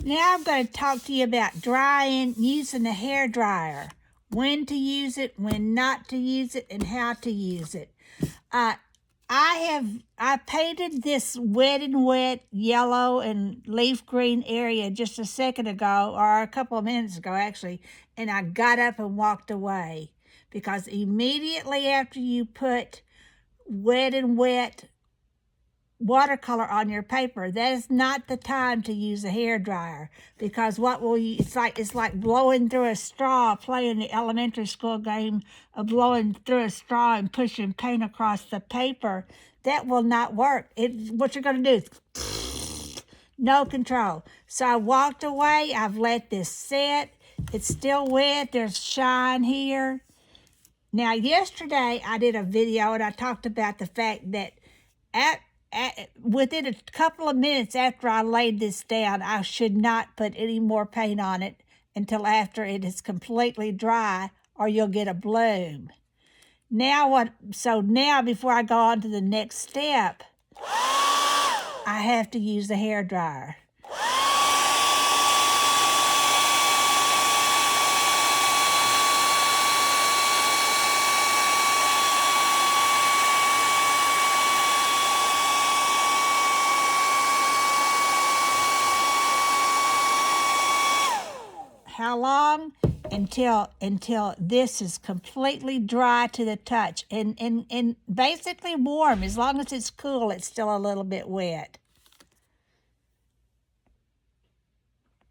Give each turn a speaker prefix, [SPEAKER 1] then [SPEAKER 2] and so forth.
[SPEAKER 1] Now I'm going to talk to you about using a hair dryer. When to use it, when not to use it, and how to use it. I painted this wet and wet yellow and leaf green area just a second ago, or a couple of minutes ago actually, and I got up and walked away because immediately after you put wet and wet watercolor on your paper, that is not the time to use a hair dryer, because it's like blowing through a straw, playing the elementary school game of blowing through a straw and pushing paint across the paper. That will not work. What you're going to do is no control. So I walked away. I've let this set. It's still wet. There's shine here. Now, yesterday I did a video and I talked about the fact that within a couple of minutes after I laid this down, I should not put any more paint on it until after it is completely dry, or you'll get a bloom. So now before I go on to the next step, I have to use the hair dryer. How long? Until this is completely dry to the touch and basically warm. As long as it's cool, it's still a little bit wet.